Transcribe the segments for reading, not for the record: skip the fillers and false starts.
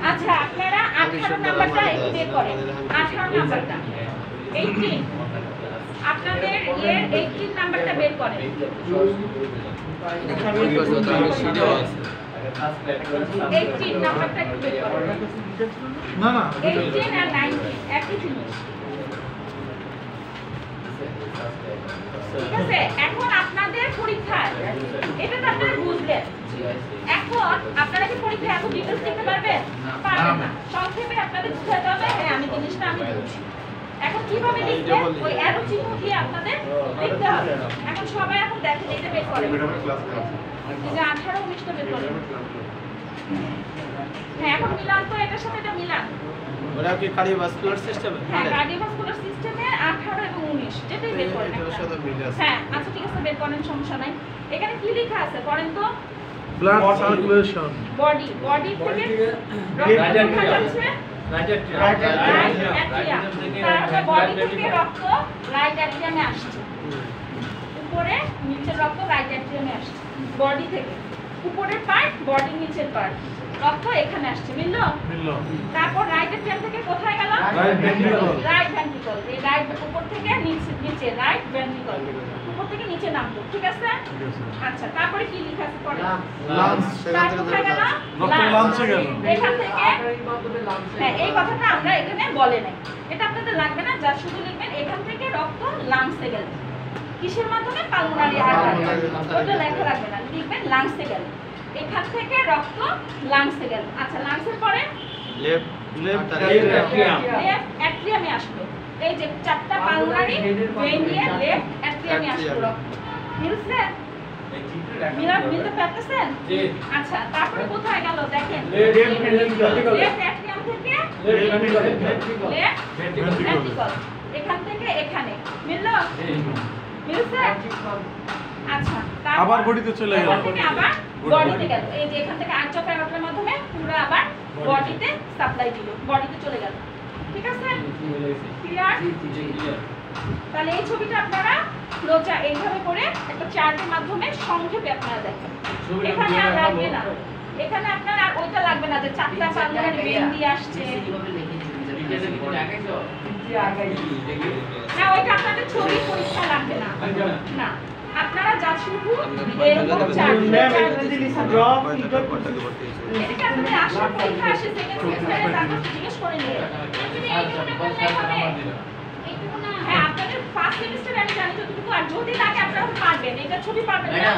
আচ্ছা আপনারা 18 নাম্বারটা একটু বের করেন 18 নাম্বারটা 18 আপনাদের এর 18 নাম্বারটা বের করেন 18 নাম্বারটা একটু বের করেন না 18 আর 19 একই জিনিস ঠিক আছে এখন আপনাদের পরীক্ষা এটা তো আপনারা বুঝলেন এখন আপনারা কি পরীক্ষায় এত ডিটেইলস লিখতে পারবেন পারবেন না সংক্ষেপে আপনাদের বুঝাতে হবে হ্যাঁ আমি জিনিসটা আমি বুঝছি এখন কিভাবে লিখবেন ওই অ্যারো চিহ্ন দিয়ে আপনাদের লিখতে হবে এখন সবাই এখন দেখেন এটা বের করেন এই যে 18 19 টা বের করেন হ্যাঁ এখন মিলান তো এটার সাথে এটা মিলান ওরা কি কার্ডিওভাস্কুলার সিস্টেম হ্যাঁ কার্ডিওভাস্কুলার সিস্টেমে 18 এবং 19 যেটাই বের করেন হ্যাঁ আচ্ছা ঠিক আছে বের করেন সমস্যা নাই এখানে কি লেখা আছে পড়েন তো ব্লাড সার্কুলেশন বডি থেকে রক্ত যাচ্ছে রাইট অ্যাট্রিয়াম বডি থেকে রক্ত রাইট অ্যাট্রিয়ামে আসছে উপরে নিচের রক্ত রাইট অ্যাট্রিয়ামে আসছে বডি থেকে উপরের পার্ট বডির নিচের পার্ট রক্ত এখানে আসছে মিললো তারপর রাইট অ্যাট্রিয়াম থেকে কোথায় গেল রাইট ভেন্ট্রিকল এই রাইট উপর থেকে নিচে রাইট ভেন্ট্রিকল উপর থেকে নিচে নামলো ঠিক আছে আচ্ছা তারপরে কি লেখা আছে পড়ে লাংস সেখান থেকে গেল রক্ত লাংসে গেল এখান থেকে হ্যাঁ এই কথাটা আমরা এখানে বলে নাই এটা আপনাদের লাগবে না যা শুধু লিখবেন এখান থেকে রক্ত লাংসে গেল কিসের মাধ্যমে পালমোনারি আর্টারি ওটা লেখা লাগবে না লিখবেন লাংসে গেল এখান থেকে রক্ত লাংসে গেল আচ্ছা লাংসের পরে লেফট অ্যাট্রিয়ামে আসলো এই যে চারটা পালমোনারি ভেইন দিয়ে লেফট অ্যাট্রিয়ামে আসলো রক্ত মিলছে মিলতে পারতেছেন আচ্ছা তারপরে কোথায় গেল দেখেন লেফট অ্যাট্রিয়াম থেকে লেফট ভেন্ট্রিকল এখান থেকে এখানে মিললো মিলছে আচ্ছা আবার বডিতে চলে গেল আবার বডিতে গেল এই যে এখান থেকে আর্চ অফ অ্যারোটার মাধ্যমে পুরো আবার বডিতে সাপ্লাই দিল বডিতে চলে গেল ঠিক আছে ক্লিয়ার তাহলে এই ছবিটা আপনারা ফ্লোচা এইভাবে করে একটা চার্টের মাধ্যমে সংক্ষেপে আপনারা দেখেন এখানে আর লাগবে না এখানে আপনার আর ওইটা লাগবে না যে চারটা পালমোনারি ভেইন দিয়ে আসছে না ওইটা আপনাদের ছবি পরীক্ষা লাগবে না না আপনারা যা শুধু এরকম চার্ট এটা আপনাদের আশা পরীক্ষা আসে সেকেন্ড সেমিস্টারে তারপর জিজ্ঞেস করে নিয়ে হ্যাঁ আপনাদের ফার্স্ট সেমিস্টারে আমি জানি যতটুকু আর যদি লাগে আপনারা পারবেন এটা ছবি পারবেন না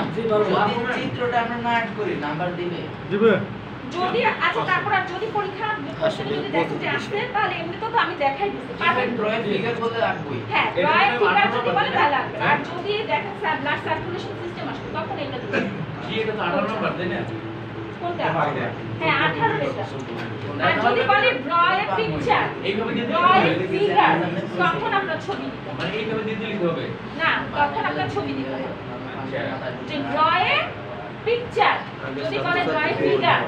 যদি চিত্রটা আমরা না অ্যাড করি নাম্বার দিবে যদি আচ্ছা তারপর আর যদি পরীক্ষা কোশ্চেনে যদি দেখো যে আসছে তাহলে এমনিতেও তো আমি দেখাই দিতে পারবেন ড্রয়িং ফিগার বলে রাখবই হ্যাঁ ড্রয়িং ফিগার যদি বলে তাহলে লাগবে আর যদি দেখেন স্যার ব্লাড সার্কুলেশন সিস্টেম আসবে তখন এটা দিবেন কি এটা তো 18 নাম্বার তাই না কোনটা হ্যাঁ 18 এটা আর যদি বলে ড্রয়িং পিকচার এইভাবে দিয়ে ড্রয়িং ফিগার তখন আমরা ছবি দিতে মানে এইভাবে দিয়ে লিখতে হবে না তখন আমরা ছবি দিতে হবে যে ড্রয়িং পিকচার যদি বলে ড্রয়িং ফিগার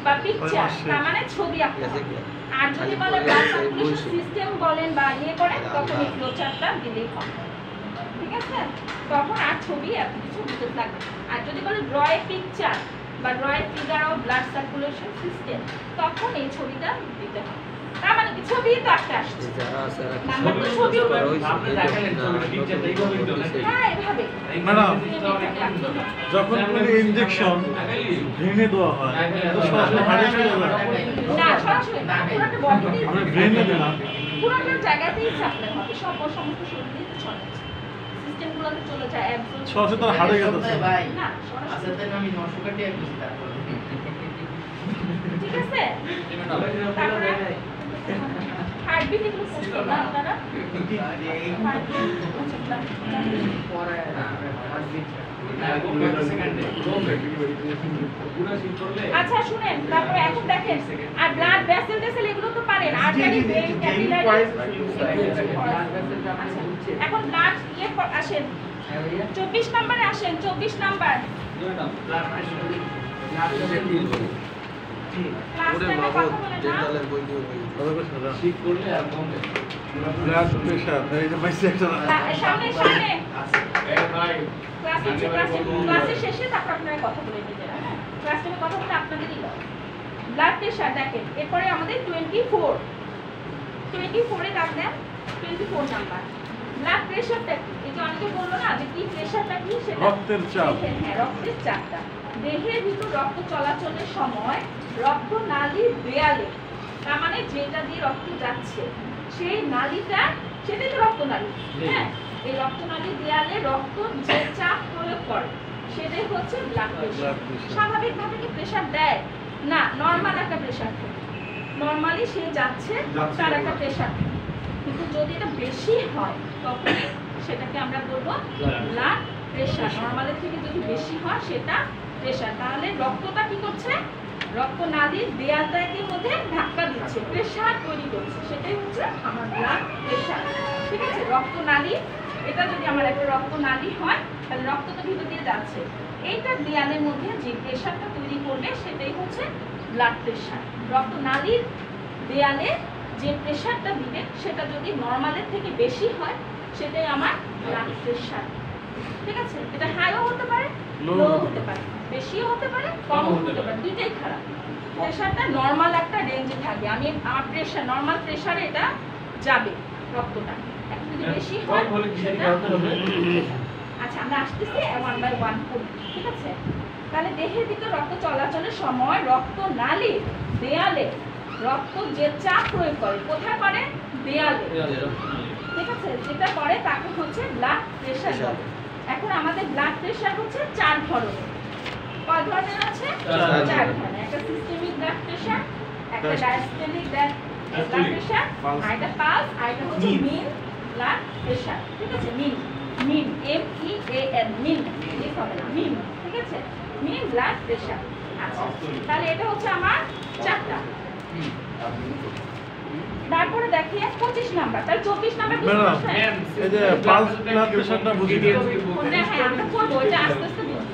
বা পিকচার তার মানে ছবি আঁকতে হবে আর যদি বলে ব্লাড সার্কুলেশন সিস্টেম বলেন বা ইয়ে করেন তখন এই ফ্লোচার্টটা দিলেই হবে ঠিক আছে তখন আর ছবি এত কিছু দিতে লাগবে আর যদি বলে ড্রয়িং পিকচার বা drawing figure of blood circulation system তখন এই ছবিটা দিতে হবে তার মানে কি ছবি তো একটা আসছে নাম্বার তো ছবি আপনি দেখালেন ছবিটা পিকচারটা এইভাবে দিতে হবে হ্যাঁ এইভাবে ম্যাডাম যখন কোনো ইনজেকশন ভেঙে দেওয়া হয় তো সরাসরি হাড়ে চলে যায় না সরাসরি না পুরোটা বডিতেই আমরা ব্রেনে দিলাম পুরোটা জায়গাতেই সাপ্লাই হবে সমস্ত শরীরেই তো ছড়াচ্ছে সিস্টেমগুলোতে চলে যায় অ্যাবজর্ব সরাসরি তার হাড়ে গেছে ভাই না সরাসরি আচ্ছা তাহলে আমি 900 কাটিয়ে খুঁজি তারপর ঠিক আছে তারপরে হার্টবিট এগুলো বুঝতে না আপনারা পরে হার্টবিট আচ্ছা শুনেন তারপরে এখন দেখেন আর ব্লাড ভেসেল টেসেল এগুলো তো পারেন আর্টারি ভেইন ক্যাপিলারি এখন ব্লাড ইয়ে আসেন 24 নম্বরে আসেন 24 নাম্বার ব্লাড প্রেসার ওরে বাবা ডেন্টালের বই দিয়ে ঠিক করলে আর কমবে ব্লাড প্রেসার এই যে বাইসে একটা সামনে সামনে এই ভাই ক্লাসে শেষে তারপর আপনারা কথা বলে নিতে ক্লাসে কথা বলে আপনাদেরই ব্লাড প্রেশার দেখেন এরপরে আমাদের 24 এ দাগ দেন 24 নাম্বার ব্লাড প্রেশারটা কি এই যে অনেকে বললো না যে কি প্রেশারটা কি সেটা রক্তের চাপ। হ্যাঁ রক্তের চাপটা দেহের ভিতর রক্ত চলাচলের সময় রক্ত নালীর দেয়ালে তার মানে যেটা দিয়ে রক্ত যাচ্ছে সেই নালীটা সেটাই তো রক্তনালী হ্যাঁ এই রক্তনালীর দেয়ালে রক্ত যে চাপ প্রয়োগ করে সেটাই হচ্ছে ব্লাড প্রেশার স্বাভাবিকভাবে কি প্রেশার দেয় না নরমাল একটা প্রেশার নরমালি সে যাচ্ছে তার একটা প্রেশার কিন্তু যদি এটা বেশি হয় তখন সেটাকে আমরা বলবো ব্লাড প্রেশার নরমালের থেকে যদি বেশি হয় সেটা প্রেশার তাহলে রক্তটা কি করছে রক্তনালীর দেয়ালটার মধ্যে ধাক্কা দিচ্ছে প্রেশার তৈরি করছে সেটাই হচ্ছে আমার ব্লাড প্রেশার ঠিক আছে রক্তনালী এটা যদি আমার একটা রক্তনালী হয় তাহলে রক্ত তো ভিতর দিয়ে যাচ্ছে এইটা দেয়ালের মধ্যে যে প্রেশারটা তৈরি করবে সেটাই হচ্ছে ব্লাড প্রেশার রক্তনালীর দেয়ালে যে প্রেশারটা দিবে সেটা যদি নরমালের থেকে বেশি হয় সেটাই আমার ব্লাড প্রেশার ঠিক আছে এটা হাইও হতে পারে লো হতে পারে বেশিও হতে পারে কমও হতে পারে দুইটাই খারাপ প্রেশারটা নরমাল একটা রেঞ্জে থাকে আমি আমার প্রেশার নরমাল প্রেশারে এটা যাবে রক্তটা এখন যদি বেশি হয় সেটা আচ্ছা আমরা আসতেছি 1 বাই 1 করি ঠিক আছে তাহলে দেহের ভিতর রক্ত চলাচলের সময় রক্ত নালী দেয়ালে রক্ত যে চাপ প্রয়োগ করে কোথায় করে দেয়ালে ঠিক আছে যেটা করে তাকে হচ্ছে ব্লাড প্রেশার বলে এখন আমাদের ব্লাড প্রেশার হচ্ছে 4 ধরনের কয় ধরনের আছে 4 ধরনের একটা সিস্টেমিক ব্লাড প্রেশার একটা ডায়াস্টোলিক ব্লাড প্রেশার আর একটা পালস আর একটা হচ্ছে মিন ব্লাড প্রেশার ঠিক আছে মিন মিন MEAN মিন ঠিক হবে না মিন ঠিক আছে মিন ব্লাড প্রেশার আচ্ছা তাহলে এটা হচ্ছে আমার 4টা তারপরে দেখি 25 নাম্বার তাহলে 24 নাম্বার কি করছেন এই যে পালস ব্লাড প্রেশারটা বুঝি হ্যাঁ আমরা করব এটা আস্তে আস্তে বুঝি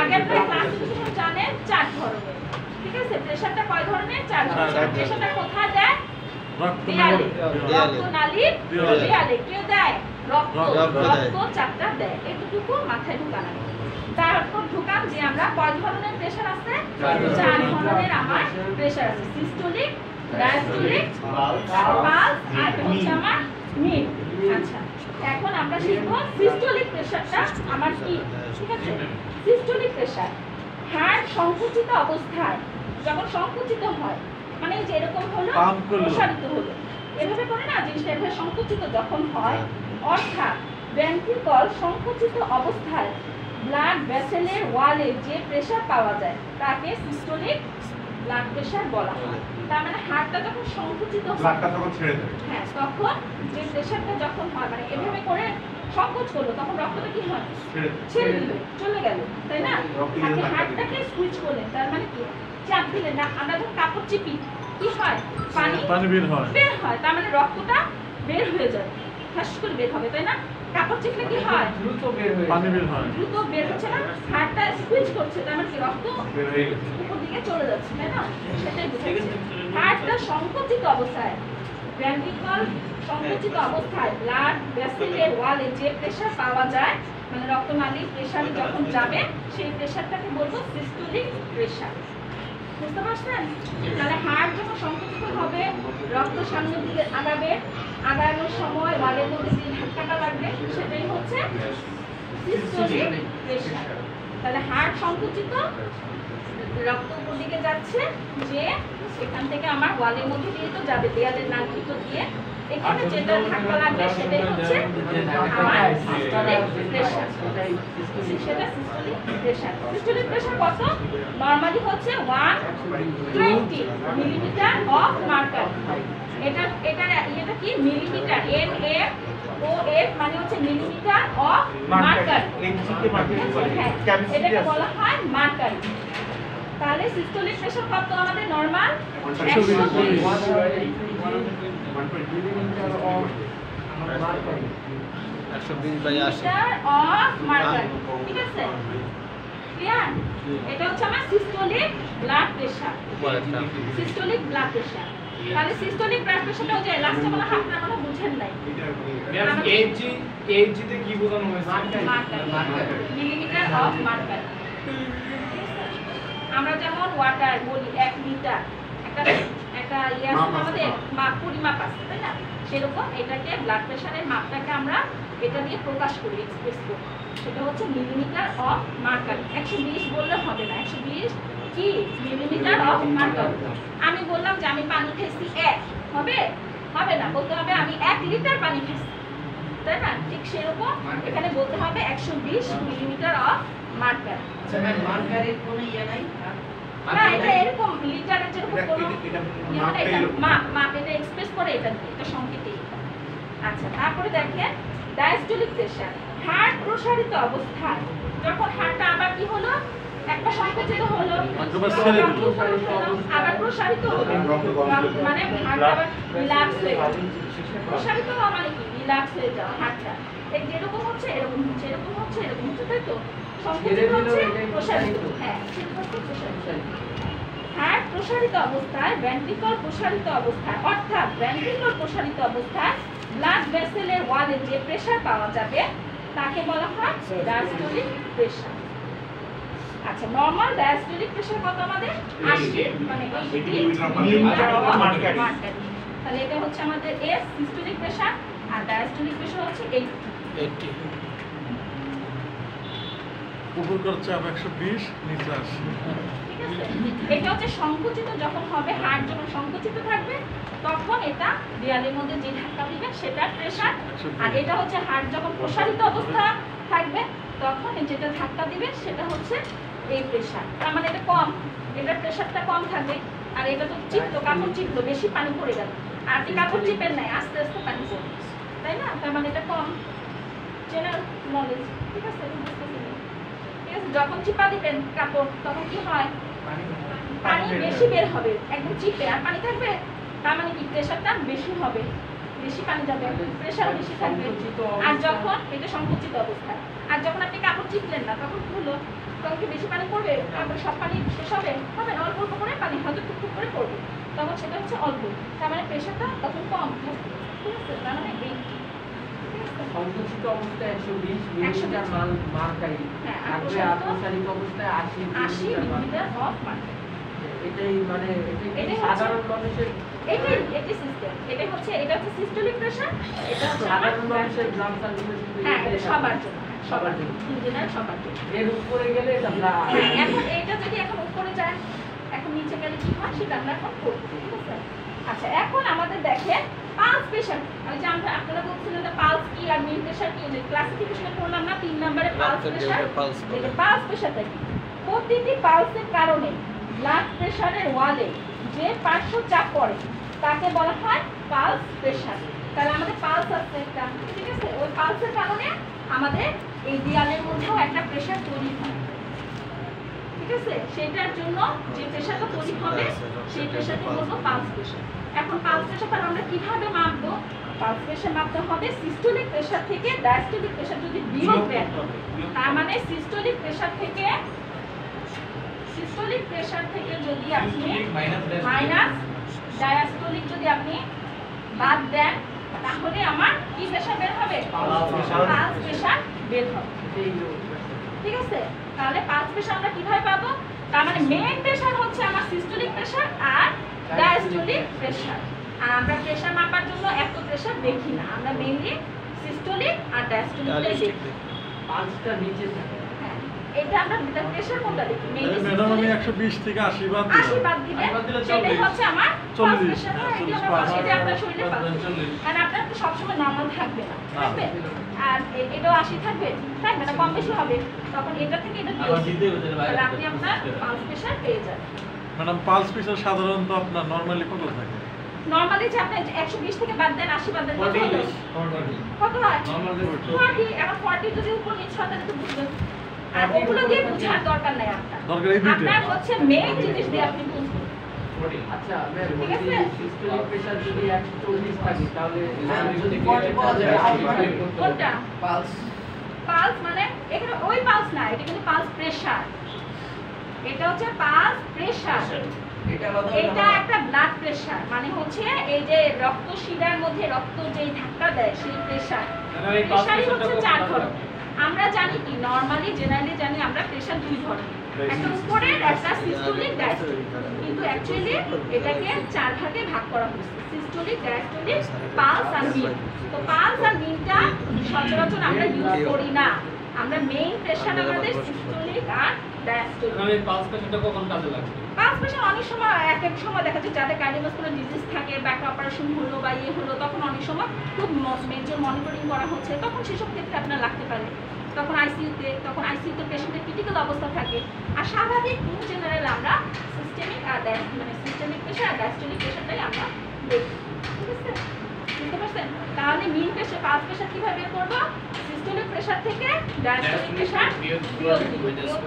আগের ক্লাসিফিকেশন জানেন 4 ধরনের ঠিক আছে প্রেশারটা কয় ধরনের 4 ধরনের প্রেশারটা কোথায় দেয় রক্তনালীর দেয়ালে কে দেয় রক্ত চাপটা দেয় এটুকু মাথায় ঢোকানো তারপর ঢোকান যে আমরা কয় ধরনের প্রেশার আছে 4 ধরনের আমার প্রেশার আছে সিস্টোলিক ডায়াস্টোলিক পালস আর হচ্ছে আমার মিন আচ্ছা এখন আমরা শিখব সিস্টোলিক প্রেশারটা আমার কি ঠিক আছে সিস্টোলিক প্রেশার হার্ট সংকুচিত অবস্থায় যখন সংকুচিত হয় মানে যে এরকম হলো প্রসারিত হলো এভাবে করে না জিনিসটা এভাবে সংকুচিত যখন হয় অর্থাৎ ভেন্ট্রিকল সংকুচিত অবস্থায় ব্লাড ভেসেলের ওয়ালে যে প্রেসার পাওয়া যায় তাকে সিস্টোলিক ব্লাড প্রেসার বলা হয় তার মানে হার্টটা যখন সংকুচিত হয় ব্লাডটা তখন ছেড়ে দেয় হ্যাঁ তখন যে প্রেসারটা যখন হয় মানে এভাবে করে সংকোচ করলো তখন রক্তটা কি হয় ছেড়ে দিল চলে গেল তাই না আপনি হার্টটাকে সুইচ করলেন তার মানে কি চাপ দিলেন না আমরা যখন কাপড় চিপি কি হয় পানি বের হয় তার মানে রক্তটা বের হয়ে যায় ফাঁস করে বের হবে তাই না কাপড় চিপলে কি হয় দ্রুত বের হয়ে পানি বের হয় দ্রুত বের হচ্ছে না হার্টটা সুইচ করছে তার মানে কি রক্ত বের হয়ে গেছে উপর দিকে চলে যাচ্ছে তাই না সেটাই বোঝাচ্ছে হার্টটা সংকুচিত অবস্থায় ভেন্ট্রিকল সংকুচিত অবস্থায় ব্লাড ভেসেলের ওয়ালে যে প্রেসার পাওয়া যায় মানে রক্তনালীর প্রেসারে যখন যাবে সেই প্রেসারটাকে বলবো সিস্টোলিক প্রেসার বুঝতে পারছেন তাহলে হার্ট যখন সংকুচিত হবে রক্ত সামনের দিকে আগাবে আগানোর সময় ওয়ালের মধ্যে যে ধাক্কাটা লাগবে সেটাই হচ্ছে সিস্টোলিক প্রেসার তাহলে হার্ট সংকুচিত রক্ত উপর দিকে যাচ্ছে যে এখান থেকে আমার ওয়ালের মধ্যে দিয়ে তো যাবে দেয়ালের নালী তো দিয়ে এখানে যেটা ধাক্কা লাগবে সেটাই হচ্ছে আমার সিস্টোলিক প্রেসার সেটা সিস্টোলিক প্রেসার সিস্টোলিক প্রেসার কত নরমালি হচ্ছে 120 মিলিমিটার অফ মার্কার এটা কি মিলিমিটার NaOF মানে হচ্ছে মিলিমিটার অফ মার্কার এটাকে বলা হয় মার্কার তাহলে সিস্টোলিক প্রেসার কত আমাদের নরমাল 120 অফ মার্কার ঠিক আছে ক্লিয়ার এটা হচ্ছে আমার systolic blood pressure systolic blood pressure তাহলে সিস্টোলিক ব্লাড প্রেসারটাও যে লাস্টে বলা হয় আপনারা বুঝেন নাই ম্যাম এইচজি তে কি বোঝানো হয়েছে মার্কার মিলিমিটার অফ মার্কার আমরা যেমন ওয়াটার বলি 1 লিটার, একটা ইয়ে আছে আমাদের পরিমাপ আছে, তাই না? সেরকম এটাকে ব্লাড প্রেশারের মাপটাকে আমরা এটা দিয়ে প্রকাশ করি, এক্সপ্রেস করি। সেটা হচ্ছে মিলিমিটার অফ মার্কারি। 120 বললে হবে না, 120 কি মিলিমিটার অফ মার্কারি। আমি বললাম যে আমি পানি খেয়েছি 1, হবে না, বলতে হবে আমি 1 লিটার পানি খেয়েছি, তাই না? ঠিক সেরকম এখানে বলতে হবে 120 মিলিমিটার অফ মার্কারি। আচ্ছা ম্যাম, মার্কারির কোনো ইয়ে নাই? না, এটা এরকম লিটারের যেরকম কোনো মাপ এটা এক্সপ্রেস করে এটা দিয়ে, এটা সংকেতে। আচ্ছা, তারপরে দেখেন ডায়াস্টোলিক প্রেসার, হার্ট প্রসারিত অবস্থায় যখন হার্টটা আবার কি হলো, একটা সংকুচিত হলো, আবার প্রসারিত হলো, মানে হার্ট আবার রিল্যাক্স হয়ে গেল। প্রসারিত হওয়া মানে কি? রিল্যাক্স হয়ে যাওয়া হার্টটা। এই যেরকম হচ্ছে এরকম হচ্ছে, এরকম হচ্ছে এরকম হচ্ছে, তাই তো? সংকুচিত হচ্ছে, প্রসারিত, হ্যাঁ, প্রসারিত। হার্ট প্রসারিত অবস্থায়, ভেন্ট্রিকল প্রসারিত অবস্থায়, অর্থাৎ ভেন্ট্রিকল প্রসারিত অবস্থায় ব্লাড ভেসেলের ওয়ালে যে প্রেসার পাওয়া যাবে তাকে বলা হয় ডায়াস্টোলিক প্রেসার। আচ্ছা, নরমাল ডায়াস্টোলিক প্রেসার কত আমাদের? 80, মানে 80 মিলিমিটার অফ মার্কারি। তাহলে এটা হচ্ছে আমাদের এস সিস্টোলিক প্রেসার, আর ডায়াস্টোলিক প্রেসার হচ্ছে 80। উপর করছে 120, নিচে 80। ঠিক আছে, এটা হচ্ছে সংকুচিত যখন হবে, হার্ট যখন সংকুচিত থাকবে তখন এটা দেয়ালের মধ্যে যে ধাক্কা দিবে সেটা প্রেসার। আর এটা হচ্ছে হার্ট যখন প্রসারিত অবস্থা থাকবে তখন যেটা ধাক্কা দিবে সেটা হচ্ছে এই প্রেসার। তার মানে এটা কম, এটার প্রেসারটা কম থাকবে। আর এটা তো চিপলো, কাপড় চিপলো, বেশি পানি পড়ে গেল। আর আপনি কাপড় চিপেন নাই, আস্তে আস্তে পানি পড়বে, তাই না? তার মানে এটা কম। জেনারেল নলেজ, ঠিক আছে? ঠিক আছে, যখন চিপা দিবেন কাপড় তখন কি হয়? পানি বেশি বের হবে, একদম চিপে। আর পানি থাকবে, তার মানে কি প্রেসারটা বেশি হবে, বেশি পানি যাবে, প্রেসার বেশি থাকবে। আর যখন এটা সংকুচিত অবস্থায়, আর যখন আপনি কাপড় চিপলেন না তখন কি হলো? তখন কি বেশি পানি পড়বে? তারপরে সব পানি শেষ হবে না, অল্প অল্প করে পানি হয়তো টুকটুক করে পড়বে, তখন সেটা হচ্ছে অল্প। তার মানে প্রেসারটা তখন কম থাকবে, ঠিক আছে? তার মানে এই সংকুচিত অবস্থায় 120 মিলিমিটার মার্কারি, আর প্রসারিত অবস্থায় 80 মিলিমিটার অফ মার্কারি। এটাই মানে এটা সাধারণ মানুষের এটাই সিস্টেম। এটা হচ্ছে সিস্টোলিক প্রেসার, এটা হচ্ছে সাধারণ মানুষের ব্লাড সার্কুলেশন। হ্যাঁ, এটা সবার জন্য, ইঞ্জিনিয়ার সবার জন্য। এর উপরে গেলে এটা এখন এটা যদি এখন উপরে যায়, এখন নিচে গেলে কি হয় সেটা আমরা এখন করব, ঠিক আছে? আচ্ছা, এখন আমাদের দেখেন পালস প্রেসার। ওই যে আপনারা বলছিলেন যে পালস কি আর মিন প্রেসার কি, ক্লাসিফিকেশনে পড়লাম না 3 নম্বরে পালস প্রেসার। এটা পালস প্রেসারটা কি? প্রতিটি পালসের কারণে ব্লাড প্রেসারের ওয়ালে যে পার্শ্ব চাপ পড়ে তাকে বলা হয় পালস প্রেসার। তাহলে আমাদের পালস আছে একটা, ঠিক আছে? ওই পালসের কারণে আমাদের এই দেয়ালের মধ্যেও একটা প্রেসার তৈরি হয়, ঠিক আছে? সেটার জন্য যে প্রেসারটা তৈরি হবে সেই প্রেসারকে বলবো পালস প্রেসার। এখন পালস প্রেসারটা আমরা কিভাবে মাপবো? পালস প্রেসার মাপতে হবে সিস্টোলিক প্রেসার থেকে ডায়াস্টোলিক প্রেসার যদি বিয়োগ দেন, তার মানে সিস্টোলিক প্রেসার থেকে যদি আপনি মাইনাস ডায়াস্টোলিক যদি আপনি বাদ দেন তাহলে আমার কি প্রেসার বের হবে? পালস প্রেসার বের হবে, ঠিক আছে? তাহলে পালস প্রেসার আমরা কিভাবে পাবো? তার মানে মেইন প্রেসার হচ্ছে আমার সিস্টোলিক প্রেসার আর ডায়াস্টোলিক প্রেসার। আর আমরা প্রেসার মাপার জন্য এত প্রেসার দেখি না, আমরা মেইনলি সিস্টোলিক আর ডায়াস্টোলিকটাই দেখি। পালসটা নিচে থাকে, এটা আমরা প্রেসার কোনটা দেখি? মেইনলি ম্যাডাম আমি 120 থেকে 80 বাদ দিলাম। 80 বাদ দিবেন, সেটাই হচ্ছে আমার পালস প্রেসার। এটা আপনার শরীরে পালস, কারণ আপনার তো সবসময় নরমাল থাকবে না, থাকবে? আর এটাও 80 থাকবে, তাই না? কম বেশি হবে, তখন এটা থেকে এটা দিয়ে তাহলে আপনি আপনার পালস প্রেসার পেয়ে যাবেন। ম্যাডাম পালস প্রেসার সাধারণত আপনার নরমালি কত থাকে? নরমালি যে আপনি 120 থেকে বাদ দেন, 80 বাদ দেন, কত হয়? কত হয়? 40। এখন 40 যদি উপর নিচ হয় তাহলে তো বুঝবেন। আর ওগুলো দিয়ে বোঝার দরকার নাই আপনার, দরকার এই দুইটা। আপনার হচ্ছে মেইন জিনিস দিয়ে আপনি বুঝবেন। আচ্ছা ম্যাম, ঠিক আছে? সিস্টোলিক প্রেসার যদি 140 থাকে তাহলে যদি কোনটা পালস পালস? মানে এখানে ওই পালস না, এটা কিন্তু পালস প্রেসার। এটা হচ্ছে পালস প্রেসার, এটা একটা ব্লাড প্রেসার। মানে হচ্ছে এই যে রক্ত শিরার মধ্যে রক্ত যেই ধাক্কা দেয় সেই প্রেসার। প্রেসারই হচ্ছে 4 ধরনের। আমরা জানি কি নরমালি জেনারেলি জানি আমরা প্রেসার 2 ধরনের, একটা উপরের একটা সিস্টোলিক ডায়াস্টোলিক, কিন্তু অ্যাকচুয়ালি এটাকে 4 ভাগে ভাগ করা হয়েছে, সিস্টোলিক, ডায়াস্টোলিক, পালস আর মিন। তো পালস আর মিনটা সচরাচর আমরা ইউজ করি না, আমরা মেইন প্রেসার আমাদের সিস্টোলিক আর ডায়াস্টোলিক। মানে পালস প্রেসারটা কখন কাজে লাগবে? পালস প্রেসার অনেক সময় এক এক সময় দেখা যায় যাদের কার্ডিওভাস্কুলার ডিজিজ থাকে, ব্যাক অপারেশন হলো বা ইয়ে হলো, তখন অনেক সময় খুব মেজর মনিটরিং করা হচ্ছে, তখন সেসব ক্ষেত্রে আপনার লাগতে পারে, তখন আইসিইউতে পেশেন্টের ক্রিটিক্যাল অবস্থা থাকে। আর স্বাভাবিক ইন জেনারেল আমরা সিস্টেমিক আর মানে সিস্টেমিক প্রেসার আর ডায়াস্টোলিক প্রেসারটাই আমরা দেখি, ঠিক আছে? বুঝতে পারছেন? তাহলে মিন প্রেসার, পালস প্রেসার কিভাবে বের করবো? সিস্টোলিক প্রেসার থেকে ডায়াস্টোলিক প্রেসার বিয়োগ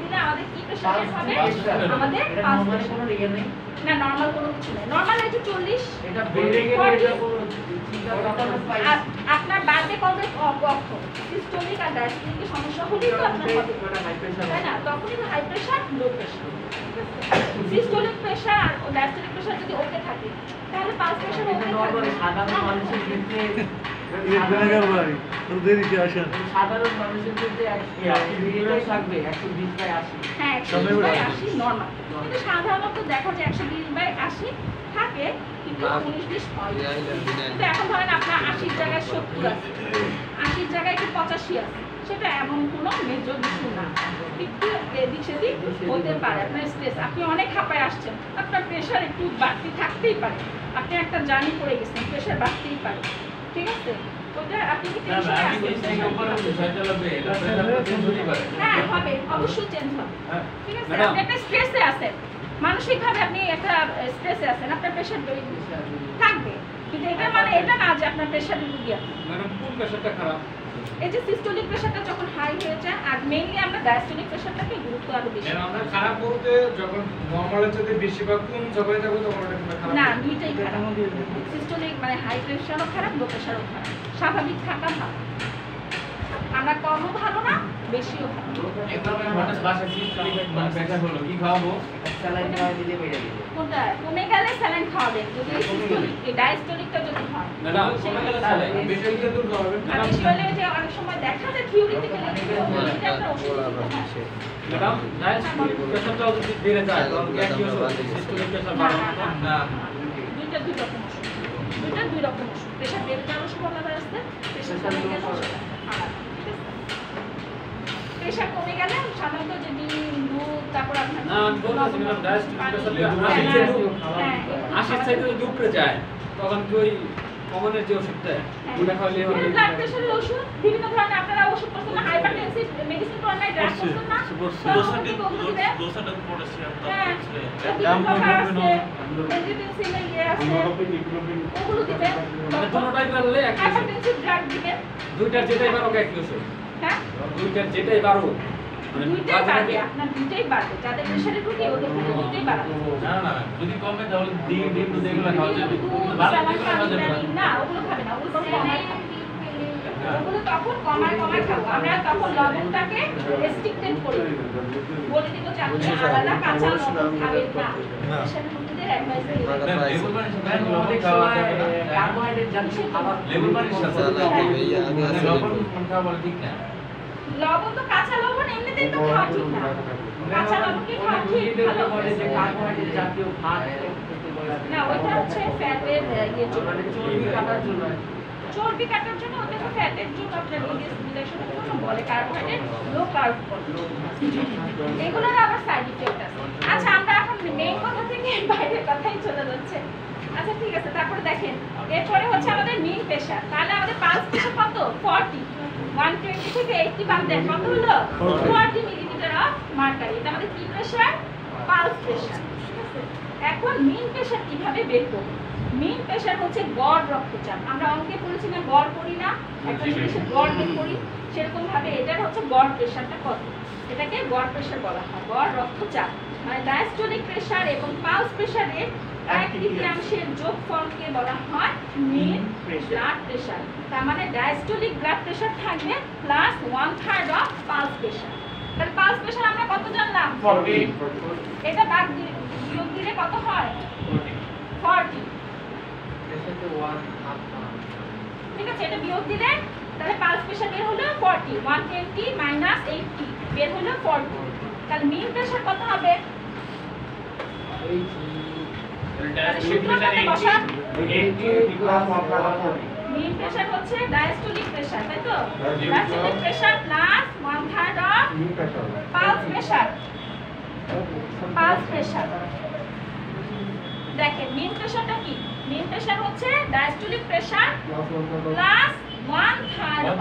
দিলে আমাদের কি প্রেসার বের হবে? আমাদের পালস প্রেসার। কোনো ইয়ে নেই, না নরমাল কোনো কিছু নেই, নরমাল এই যে 40 এটা বেড়ে গেলে এটা কোনো চিন্তা করতে আর আপনার বাড়বে কবে কখন? সিস্টোলিক আর ডায়াস্টোলিক সমস্যা হলেই তো আপনার হবে, তাই না? তখনই তো high pressure, low pressure. Systolic pressure আর ডায়াস্টোলিক প্রেসার যদি ওকে থাকে তাহলে পালস প্রেসার ওকে থাকবে। সাধারণ মানুষের ক্ষেত্রে সাধারণ মানুষের ক্ষেত্রে এটাই থাকবে 120/80। হ্যাঁ 120/80 নরমাল, কিন্তু সাধারণত দেখা যায় 120/80 থাকে, কিন্তু 19-20 হয়। কিন্তু এখন ধরেন আপনার 80 জায়গায় 70 আছে, 80 জায়গায় কি 85 আছে, সেটা এমন কোনো মেজর ইস্যু না, একটু এদিক সেদিক হতে পারে। আপনার স্ট্রেস, আপনি অনেক হাঁপায় আসছেন, আপনার প্রেশার একটু বাড়তি থাকতেই পারে, আপনি একটা জার্নি করে গেছেন, প্রেশার বাড়তেই পারে, ঠিক আছে? ওটা আপনি কি টেনশনে আছেন? হ্যাঁ হবে, অবশ্যই চেঞ্জ হবে, ঠিক আছে? আপনি একটা স্ট্রেসে আছেন, মানসিকভাবে আপনি একটা স্ট্রেসে আছেন, আপনার প্রেশার থাকবে, কিন্তু এটা মানে এটা না যে আপনার প্রেশার রুগী আছে। ম্যাডাম কোন প্রেসারটা খারাপ? এই যে সিস্টোলিক প্রেসারটা যখন হাই হয়ে যায়, আর মেইনলি আমরা ডায়াস্টোলিক প্রেসারটাকে গুরুত্ব আরো বেশি। আমরা খারাপ বলতে যখন নরমালের চেয়ে বেশি বা কোন যখনই থাকবে তখন এটা খারাপ? না দুইটাই খারাপ, সিস্টোলিক মানে হাই প্রেসারও খারাপ, লো প্রেসারও খারাপ। স্বাভাবিক থাকা ভালো, আমরা কমও ভালো না, বেশিও ভালো। একদম হঠাৎ বাসা সিস্টেমিক মানে প্রেসার হলো, কি খাওয়াবো? স্যালাইন খাওয়া দিলে বেড়ে যাবে। কোনটা কমে গেলে স্যালাইন খাওয়াবেন, যদি সিস্টোলিক ডায়াস্টোলিকটা যদি হয়। ম্যাডাম কমে গেলে স্যালাইন বেশি হলে দূর করবে। আর বেশি হলে যে অনেক সময় দেখা যায় থিওরিটিক্যালি থিওরিতে আপনার ওষুধ দিতে হয়। ম্যাডাম ডায়াস্টোলিক প্রেসারটা যদি বেড়ে যায় তখন কি হবে? সিস্টেমিক প্রেসার বাড়বে না? দুইটা দুই রকম ওষুধ, দুইটা দুই রকম ওষুধ। প্রেশার বেড়ে যাওয়ার ওষুধ আলাদা আছে, প্রেশার কমে গেলে ওষুধ আলাদা, ঠিক আছে? প্রেশার কমে গেলে সাধারণত যে ডিম, দুধ, তারপর আপনার না আমি বলতেছি ম্যাডাম ডায়াস্টোলিক প্রেসার 80 থেকে উপরে যায় তখন কি ওই কমনের যে ওষুধটা ওটা খাওয়ালে হবে? ব্লাড প্রেশারের ওষুধ বিভিন্ন ধরনের আপনারা ওষুধ করছেন না, হাইপারটেনসিভ মেডিসিন তো অনলাইন ড্রাগ করছেন না, দোসাটা পড়েছিলাম হ্যাঁ এনজিওটেনসিনের ইয়ে আছে, ওগুলো দিবে। মানে দুটোটাই পারলে এক ওষুধ, হাইপারটেনসিভ ড্রাগ দিবে, দুইটার যেটাই পারো এক ওষুধ, হ্যাঁ দুইটার যেটাই পারো মানে দুইটাই বাড়বে, আপনার দুইটাই বাড়বে, যাদের প্রেশারের রোগী ওদের ক্ষেত্রে দুইটাই বাড়বে। না না যদি কমে তাহলে ডিম দুধ এগুলো খাওয়া যাবে, ভালো এগুলো খাওয়া যাবে না। না ওগুলো খাবে না, ওগুলো কমায় খাবে, ওগুলো তখন কমায় খাবো আমরা, তখন লবণটাকে রেস্ট্রিক্টেড করি, বলে দিব যে আপনি আলাদা কাঁচা লবণ খাবেন না, প্রেশারের রোগীদের অ্যাডভাইস দিই। লেবুর পানির সাথে লবণ খাওয়া যাবে না, কার্বোহাইড্রেট জাতীয় খাবার লেবুর পানির সাথে লবণ খাওয়া বলে ঠিক না। লবণ তো কাঁচা লবণ এমনিতেই তো খাওয়া ঠিক না, কাঁচা লবণ কি খাওয়া ঠিক ভালো? বলে যে কার্বোহাইড্রেট জাতীয় ভাত খেতে বলে না ওইটা হচ্ছে ফ্যাটের ইয়ে জন্য, চর্বি কাটার জন্য। চর্বি কাটার জন্য, ওটা তো ফ্যাটের জন্য আপনার ডিজেশনের জন্য বলে, কার্বোহাইড্রেট লো কার্ব এগুলোর আবার সাইড ইফেক্ট আছে। আচ্ছা আমরা এখন মেইন কথা থেকে বাইরের কথাই চলে যাচ্ছে। আচ্ছা ঠিক আছে, তারপরে দেখেন এরপরে হচ্ছে আমাদের মিন প্রেসার, তাহলে আমাদের পালস প্রেসার কত? 40, 120 থেকে 80 বাদ দেন, কত হলো? 40 মিলিমিটার অফ মার্কারি। এটা আমাদের কি প্রেসার? পালস প্রেসার, ঠিক আছে? এখন মিন প্রেসার কিভাবে বের করব? মিন প্রেসার হচ্ছে গড় রক্তচাপ, আমরা অঙ্কে পড়েছি না, গড় করি না, একটা জিনিসের গড় বের করি, সেরকম ভাবে এটার হচ্ছে গড় প্রেসারটা কত, এটাকে গড় প্রেসার বলা হয়, গড় রক্তচাপ। মানে ডায়াস্টোলিক প্রেসার এবং পালস প্রেসারের এক তৃতীয়াংশের যোগফলকে বলা হয় মিন ব্লাড প্রেসার। তার মানে ডায়াস্টোলিক ব্লাড প্রেসার থাকবে প্লাস 1/3 অফ পালস প্রেসার। তাহলে পালস প্রেসার আমরা কত জানলাম? 40, এটা বাদ দিয়ে বিয়োগ দিলে কত হয়? 40, ঠিক আছে? এটা বিয়োগ দিলে তাহলে পালস প্রেসার বের হলো 40, 120 - 80 বের হলো 40, তাহলে মিন প্রেসার কত হবে? মিন প্রেসার হচ্ছে ডায়াস্টোলিক প্রেসার, তাই তো? Diastolic pressure plus 1/3 of pulse pressure. Pulse pressure দেখেন মিন প্রেসারটা কি? মিন প্রেসার হচ্ছে ডায়াস্টোলিক প্রেসার প্লাস 1/3 অফ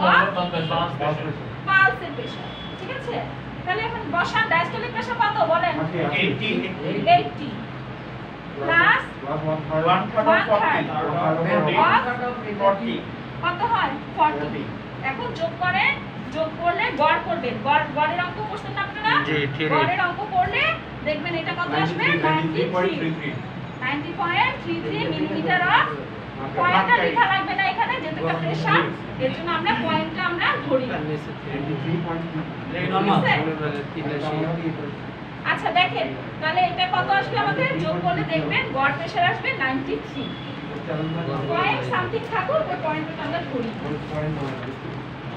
পালসের প্রেসার, ঠিক আছে? তাহলে এখন বসান ডায়াস্টোলিক প্রেসার কত বলেন? 80 প্লাস 1/3 কত হয়? 40। এখন যোগ করেন, যোগ করলে গড় করবেন। গড়ের অঙ্ক করছেন না আপনারা? গড়ের অঙ্ক করলে দেখবেন এটা কত আসবে? 90.33 মিলিমিটার অফ। পয়েন্টটা লেখা লাগবে না এখানে, যেহেতু এটা প্রেসার, এর জন্য আমরা পয়েন্টটা আমরা ধরি না। আচ্ছা দেখেন, তাহলে এটা কত আসবে আমাদের? যোগ করলে দেখবেন গড় প্রেসার আসবে 93। পয়েন্ট সামথিং থাকুক, ওই পয়েন্টটা আমরা ধরি,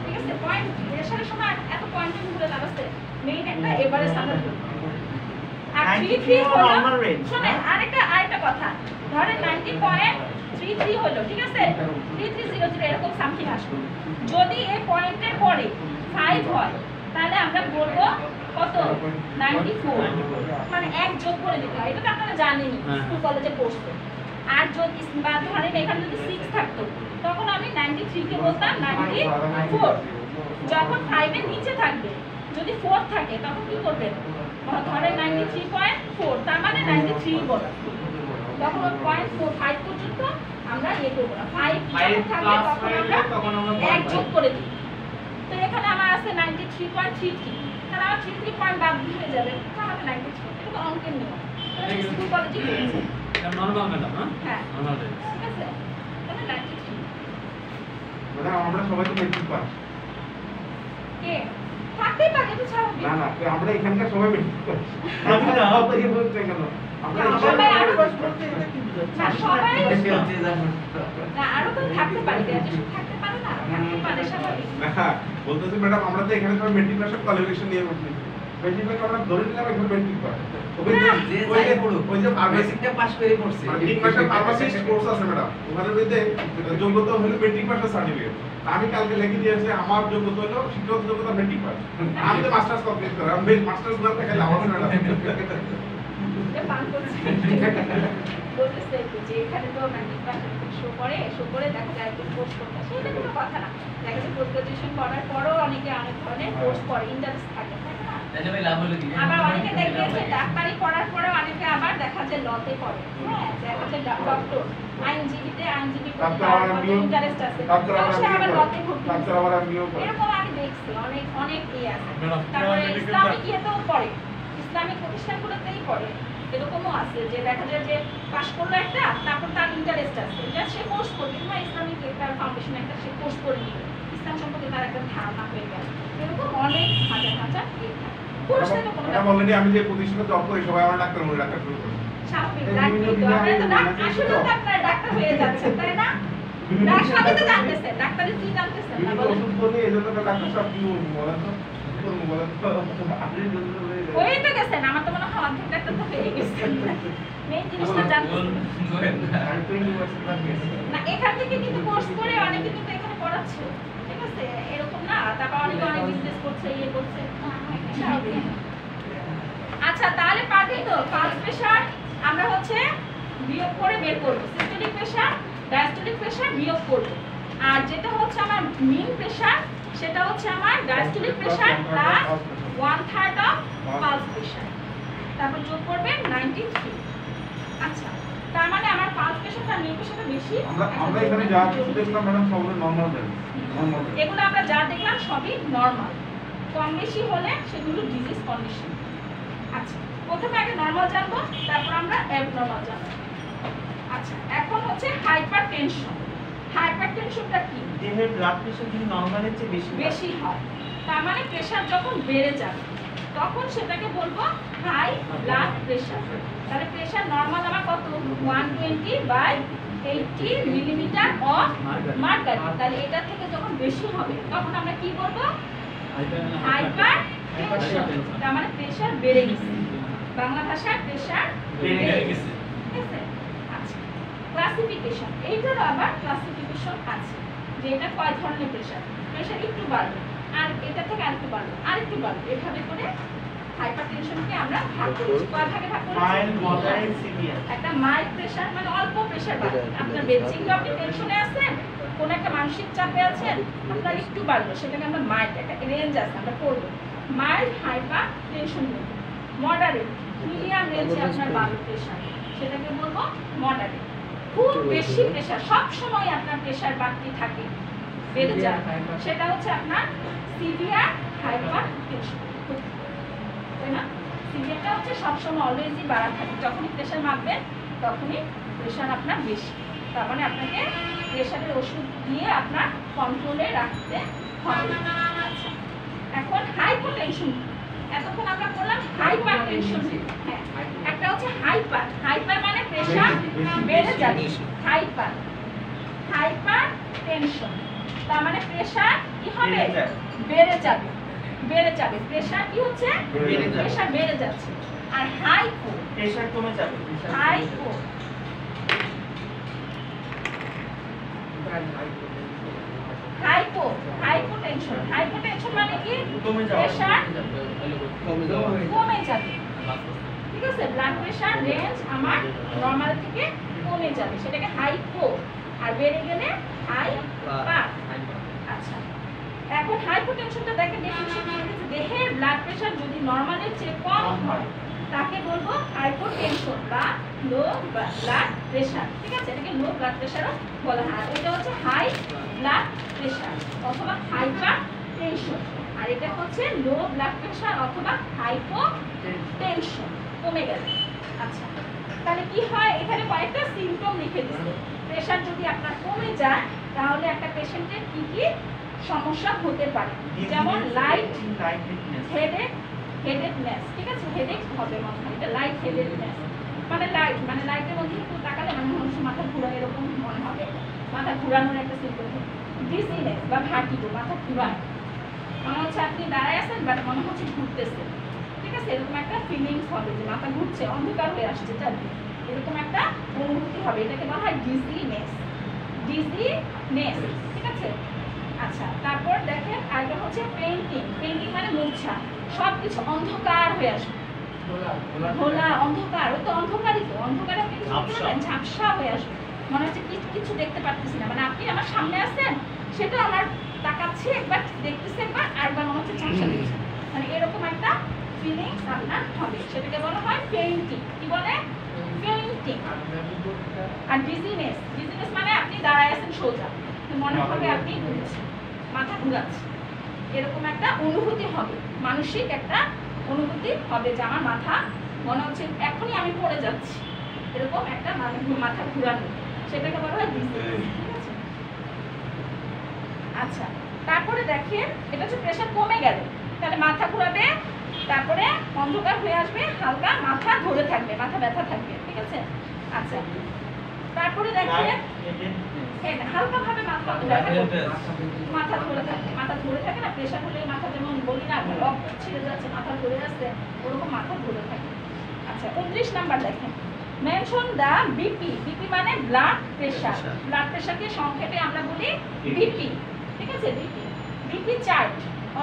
ঠিক আছে? পয়েন্ট প্রেসারের সময় এত পয়েন্টের মূল্য লাগাচ্ছে, মেইন একটা এভারেজ আমরা ধরি। আর 33 হলো, শুনেন আরেকটা কথা, ধরেন 90.33 হলো, ঠিক আছে? 3300 এরকম সামথিং আসবে। যদি এই পয়েন্টের পরে 5 হয় তাহলে আমরা বলবো কত? 94, মানে এক যোগ করে দিতে হয়। এটা তো আপনারা জানেনই, স্কুল কলেজে পড়ছে। আর যদি বা ধরেন এখানে যদি 6 থাকতো তখন আমি 93 কে বলতাম 94। যখন 5 এর নিচে থাকবে, যদি 4 থাকে তখন কি করবেন? ধরেন 93.4, তার মানে 93 বলা। তখন 0.45 পর্যন্ত আমরা করব না। 5 যখন থাকবে তখন আমরা এক যোগ করে দিই। তো এখানে আমার আছে 93.33, তাহলে আমার 33 পয়েন্ট বাদ হয়ে যাবে, তাহলে 93। এটা তো অঙ্কের নিয়ম, স্কুল কলেজে করেছি। এটা নরমাল ম্যাডাম, হ্যাঁ নরমাল। ঠিক আছে, তাহলে 93। ম্যাডাম আমরা সবাই তো মেট্রিক পাস। কে থাকতেই পারে, এটা স্বাভাবিক। না না, আমরা এখানকার সবাই মেট্রিক পাস। আমি না, তো এই বলতে কেন? আমরা সবাই আরো পাস করতে এটা কিন্তু না, সবাই না, আরো তো থাকতে পারে, গ্র্যাজুয়েশন থাকতে পারে না, থাকতে পারে, স্বাভাবিক। না বলতেছি ম্যাডাম, আমরা তো এখানে সবাই মেট্রিক পাসের কোয়ালিফিকেশন নিয়ে বসছি। বেশিরভাগ আমরা ধরে নিলাম এখানে মেট্রিক পাস। ওই যে বেসিকটা পাস করে পড়ছে, মেট্রিক পাসের ফার্মাসিস্ট কোর্স আছে ম্যাডাম, ওখানে মধ্যে যোগ্যতা হলো মেট্রিক পাসের সার্টিফিকেট। আমি কালকে লিখে দিয়েছি আমার যোগ্যতা হলো শিক্ষক যোগ্যতা মেট্রিক পাস। আমি তো মাস্টার্স কমপ্লিট করি, আমি মাস্টার্স না থাকলে লাভ হবে ম্যাডাম। এটা পান করছে বলতেছে যে এখানে তো ম্যাট্রিক পাস শো করে দেখা যায় একটু কোর্স করতে, সেটা কোনো কথা না। দেখা যায় পোস্ট গ্রাজুয়েশন করার পরও অনেকে অনেক ধরনের কোর্স করে, ইন্টারেস্ট থাকে, তাই না? আবার অনেকে দেখবেন ডাক্তারি করার পরে অনেকে আবার দেখা যায় লতে করে, হ্যাঁ, দেখা যায় ডক্টর আইনজীবীতে ইন্টারেস্ট আছে, সে আবার লতে ভর্তি, এরকম আমি দেখছি অনেক ইয়ে আছে। তারপরে ইসলামিক ইয়েতেও পড়ে, ইসলামিক প্রতিষ্ঠানগুলোতেই পড়ে, এরকমও আছে যে দেখা যায় যে পাস করলো একটা, তারপর তার ইন্টারেস্ট আছে, সে কোর্স করবে, কিংবা ইসলামিক তার ফাউন্ডেশন একটা সে কোর্স করে নিবে, ইসলাম সম্পর্কে তার একটা ধারণা হয়ে গেল, এরকম অনেক হাজার ইয়ে থাকে। আমি যে প্রতিষ্ঠানে জব করি সবাই আমার ডাক্তার মনে ডাক্তার শুরু করি। স্বাভাবিক, আসলে তো আপনারা ডাক্তার হয়ে যাচ্ছেন, তাই না? সবই তো জানতেছেন, ডাক্তারের কি জানতেছেন না বলেন? ওই তো গেছেন, আমার তো মনে হয় অর্ধেক ডাক্তার তো হয়ে গেছেন, মেইন জিনিসটা জানতেছেন না। এখান থেকে কিন্তু কোর্স করে অনেকে কিন্তু এখানে পড়াচ্ছে, ঠিক আছে, এরকম না। তারপর অনেকে অনেক বিজনেস করছে, ইয়ে করছে। আচ্ছা তাহলে পারবি তো? পালস প্রেসার আমরা হচ্ছে বিয়োগ করে বের করবো, সিস্টোলিক প্রেসার ডায়াস্টোলিক প্রেসার বিয়োগ করবো, আর যেটা হচ্ছে আমার মিন প্রেসার সেটা হচ্ছে আমার diastolic pressure plus 1/3 of pulse pressure, তারপর যোগ করবেন 93। আচ্ছা, তার মানে আমার পালস প্রেসারটা মিন প্রেসারটা বেশি। আমরা এখানে যা কিছু দেখলাম ম্যাডাম সবগুলো নরমাল দেন, এগুলো আমরা যা দেখলাম সবই নরমাল, কম বেশি হলে সেগুলো ডিজিজ কন্ডিশন। আচ্ছা, প্রথমে আগে নরমাল জানবো, তারপর আমরা অ্যাবনরমাল জানবো। আচ্ছা, এখন হচ্ছে হাইপারটেনশন। হাইপারটেনশনটা কি? দেহের ব্লাড প্রেসার যদি নরমালের চেয়ে বেশি হয়, তার মানে প্রেসার যখন বেড়ে যাবে তখন সেটাকে বলবো হাই ব্লাড প্রেসার। তাহলে প্রেসার নরমাল আমার কত? 120/80 মিলিমিটার অফ মার্কারি। তাহলে এটা থেকে যখন বেশি হবে তখন আমরা কি বলবো? হাইপার টেনশন, তার মানে প্রেসার বেড়ে গেছে, বাংলা ভাষায় প্রেসার বেড়ে গেছে। ঠিক আছে? আচ্ছা, ক্লাসিফিকেশন, এইটারও আবার ক্লাসিফিকেশন আছে যে এটা কয় ধরনের প্রেসার। প্রেসার একটু বাড়লো, আর এটা থেকে আরেকটু বাড়লো, আরেকটু বাড়লো, এভাবে করে হাইপারটেনশনকে আমরা ভাগ করেছি। কয় ভাগে ভাগ করেছি? Mild, moderate, severe. একটা মাইল্ড প্রেসার মানে অল্প প্রেসার বাড়ে, আপনার বেসিক আপনি টেনশনে আছেন, কোন একটা মানসিক চাপে আছেন, আপনার একটু বাড়লো, সেটাকে আমরা মাইল্ড, একটা রেঞ্জ আছে আমরা করবো মাইল্ড হাইপারটেনশন বলবো। মডারেট, মিডিয়াম রেঞ্জে আপনার বাড়লো প্রেসার, সেটাকে বলবো মডারেট। খুব বেশি প্রেসার, সব সময় আপনার প্রেসার বাড়তি থাকে, বেড়ে যায়, সেটা হচ্ছে আপনার সিভিয়ার হাইপারটেনশন, তাই না? সিভিয়ারটা হচ্ছে সবসময় অলওয়েজই বাড়া থাকে, যখনই প্রেসার মাপবেন তখনই প্রেসার আপনার বেশি, তার মানে আপনাকে প্রেসারের ওষুধ দিয়ে আপনার কন্ট্রোলে রাখতে হবে। আচ্ছা, এখন হাইপোটেনশন, এতক্ষণ আমরা বললাম হাইপারটেনশন, হ্যাঁ, একটা হচ্ছে হাইপার, হাইপার মানে প্রেসার বেড়ে যাবে, হাইপার, হাইপারটেনশন তার মানে প্রেসার কি হবে? বেড়ে যাবে, বেড়ে যাবে, প্রেসার কি হচ্ছে? প্রেসার বেড়ে যাচ্ছে। আর হাইপো, প্রেসার কমে যাবে। হাইপো, হাইপো, হাইপোটেনশন, হাইপোটেনশন মানে কি? প্রেসার কমে যাবে, ঠিক আছে? ব্লাড প্রেসার রেঞ্জ আমার নরমাল থেকে কমে যাবে, সেটাকে হাইপো, আর বেড়ে গেলে হাইপার। আচ্ছা, এখন হাইপোটেনশনটা দেখেন ডেফিনিশন দিয়ে দিয়েছে, দেহের ব্লাড প্রেসার যদি নরমালের চেয়ে কম হয় তাকে বলবো হাইপোটেনশন বা লো ব্লাড প্রেসার। ঠিক আছে, এটাকে লো ব্লাড প্রেসারও বলা হয়। এটা হচ্ছে হাই ব্লাড প্রেসার অথবা হাইপারটেনশন, আর এটা হচ্ছে লো ব্লাড প্রেসার অথবা হাইপোটেনশন, কমে গেল। আচ্ছা, তাহলে কি হয়? এখানে কয়েকটা সিম্পটম লিখে দিচ্ছে। প্রেসার যদি আপনার কমে যায় তাহলে একটা পেশেন্টের কি কি সমস্যা হতে পারে, যেমন লাইট হেডেক, হেডেকনেস, ঠিক আছে? হেডেক হবে মাথায়, এটা লাইট হেডেকনেস মানে লাইট, মানে লাইটের মধ্যে একটু তাকালে মানে মানুষের মাথা ঘুরায় এরকম মনে হবে, মাথা ঘুরানোর একটা সিম্পটম। ডিজিনেস বা ভার্টিগো, মাথা ঘুরায়, মনে হচ্ছে আপনি দাঁড়ায় আছেন বাট মনে হচ্ছে ঘুরতেছে, ঠিক আছে? এরকম একটা ফিলিংস হবে যে মাথা ঘুরছে, অন্ধকার হয়ে আসছে চারদিকে, এরকম একটা অনুভূতি হবে, এটাকে বলা হয় ডিজিনেস, ডিজিনেস, ঠিক আছে? আচ্ছা, তারপর দেখেন আরেকটা হচ্ছে পেইন্টিং, পেইন্টিং মানে মূর্ছা, সবকিছু অন্ধকার হয়ে আসবে, ঘোলা অন্ধকার, ওই তো অন্ধকারই তো, অন্ধকারে আপনি কিছু দেখতে পাবেন, ঝাপসা হয়ে আসবে, মনে হচ্ছে কিছু দেখতে পারতেছি না, মানে আপনি আমার সামনে আছেন সেটা আমার তাকাচ্ছি একবার, দেখতেছি একবার, আরেকবার মনে হচ্ছে ঝাপসা দিচ্ছে, মানে এরকম একটা ফিলিংস আপনার হবে, সেটাকে বলা হয় পেইন্টিং। কি বলে? পেইন্টিং। আর ডিজিনেস, ডিজিনেস মানে আপনি দাঁড়ায় আছেন সোজা, মনে হবে আপনি ঘুরছেন, মাথা ঘুরাচ্ছে, এরকম একটা অনুভূতি হবে, মানসিক একটা অনুভূতি হবে যে আমার মাথা মনে হচ্ছে এখনই আমি পড়ে যাচ্ছি, এরকম একটা মাথা ঘুরানো, সেটাকে বলা হয় ডিজিনেস, ঠিক আছে? আচ্ছা, তারপরে দেখেন এটা হচ্ছে প্রেসার কমে গেল, তাহলে মাথা ঘুরাবে, তারপরে অন্ধকার হয়ে আসবে, হালকা মাথা ধরে থাকবে, মাথা ব্যথা থাকবে, ঠিক আছে? আচ্ছা, তারপরে দেখেন হালকা ভাবে মাথা মাথা ধরে থাকে, মাথা ধরে থাকে না, প্রেসার হলে মাথা যেমন বলি না রক্ত ছিঁড়ে যাচ্ছে, মাথা ধরে আসছে, ওরকম মাথা ধরে থাকে। আচ্ছা, 29 নাম্বার দেখেন, মেনশন দা বিপি, বিপি মানে ব্লাড প্রেসার, ব্লাড প্রেসারকে সংক্ষেপে আমরা বলি বিপি, ঠিক আছে? BP, BP chart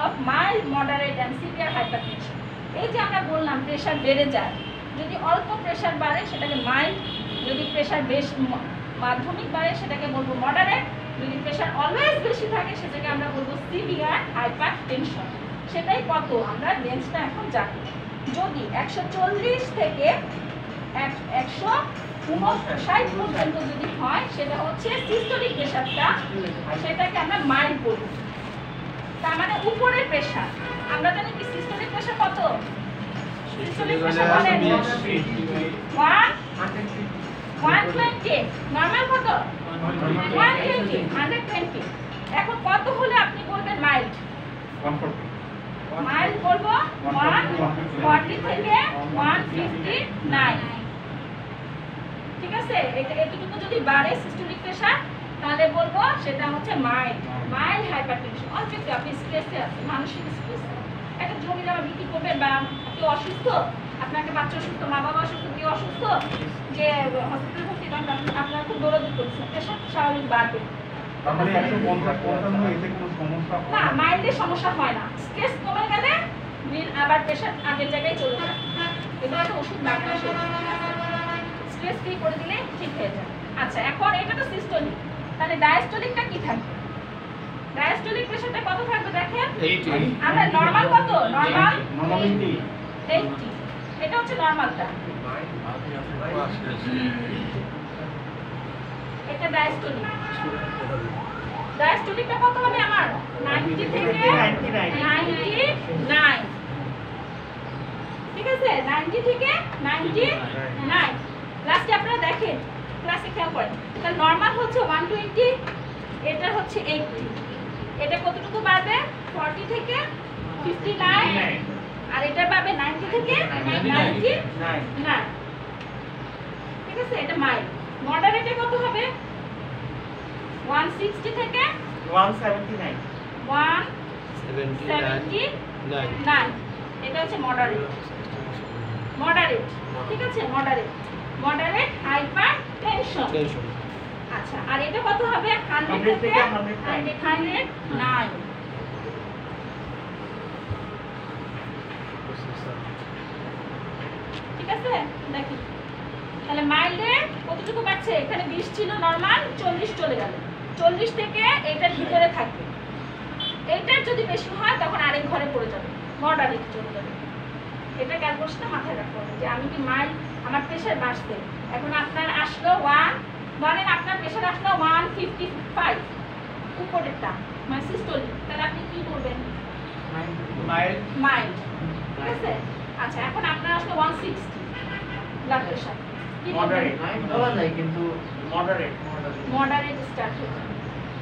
of mild, moderate and severe hypertension. এই যে আমরা বললাম প্রেসার বেড়ে যায়, যদি অল্প প্রেসার বাড়ে সেটাকে মাইল্ড, যদি প্রেসার বেশ মাধ্যমিক বাড়ে সেটাকে বলবো মডারেট, যদি প্রেসার অলওয়েজ বেশি থাকে সেটাকে আমরা বলবো সিভিয়ার হাইপারটেনশন। সেটাই কত আমরা রেঞ্জটা এখন জানি। যদি 140 থেকে 159 পর্যন্ত যদি হয় সেটা হচ্ছে সিস্টোলিক প্রেসারটা, সেটাকে আমরা মাইল্ড বলবো, তার মানে উপরের প্রেসার। আমরা জানি কি সিস্টোলিক প্রেসার কত? সিস্টোলিক প্রেসার বলেন 120, নরমাল কত? 120, 120। এখন কত হলে আপনি বলবেন মাইল্ড? মাইল্ড বলবো 140 থেকে 159, ঠিক আছে? এতটুকু যদি বাড়ে সিস্টোলিক প্রেসার তাহলে বলবো সেটা হচ্ছে মাইল্ড হাইপারটেনশন। অল্প একটু আপনি স্ট্রেসে আছেন, মানসিক স্ট্রেস, একটা জমি জমা বিক্রি করবেন বা কেউ অসুস্থ, আপনাকে বাচ্চা অসুস্থ, মা বাবা অসুস্থ, কেউ অসুস্থ, যে হসপিটাল ভর্তি করেন, আপনার খুব দৌড়াদৌড়ি করছে, প্রেশার স্বাভাবিক বাড়বে। তাহলে 150 এতে কোনো সমস্যা হয় না, মাইল্ডে সমস্যা হয় না, স্ট্রেস কমে গেলে আবার প্রেশার আগের জায়গায় চলে যায়। এগুলো একটা ওষুধ ডাক্তার স্ট্রেস ফ্রি করে দিলে ঠিক হয়ে যায়। আচ্ছা, এখন এটা তো সিস্টোলিক, তাহলে ডায়াস্টোলিকটা কি থাকবে? ডায়াস্টোলিক প্রেশারটা কত থাকবে দেখেন? 80। আমরা নরমাল কত? নরমাল 80। 80, এটা হচ্ছে নরমালটা, এটা ডায়াস্টোলিক। ডায়াস্টোলিকটা কত হবে আমার? 90 থেকে 99, ঠিক আছে? 90 থেকে 99। লাস্টে আপনারা দেখেন, ক্লাসে খেয়াল করেন, তাহলে নরমাল হচ্ছে 120, এটা হচ্ছে 80, এটা কতটুকু বাড়বে? 40 থেকে 59, আর এটা পাবে 90 থেকে 99, ঠিক আছে? এটা মাইল্ড। মডারেটে কত হবে? 160 থেকে 179, এটা হচ্ছে মডারেট। ঠিক আছে? Moderate hypertension. আচ্ছা, আর এটা কত হবে? 100 থেকে 109, ঠিক আছে? দেখি তাহলে মাইল্ডে কতটুকু বাড়ছে? এখানে 20 ছিল নরমাল, 40 চলে গেল, 40 থেকে এটার ভিতরে থাকবে। এটার যদি বেশি হয় তখন আরেক ঘরে পড়ে যাবে, মডারেট চলে যাবে। এটা ক্যালকুলেশনটা মাথায় রাখতে হবে যে আমি কি মাইল্ড, আমার প্রেশার বাড়ছে, এখন আপনার আসলো 1, ধরেন আপনার প্রেশার আসলো 155, উপরেরটা মানে সিস্টোলিক, তাহলে আপনি কি করবেন? মাইল্ড, ঠিক আছে? আচ্ছা, এখন আপনার আসলো 160 ব্লাড প্রেশার, কি মডারেট বলা যায় কিন্তু মডারেট স্টার্ট হয়ে যাবে,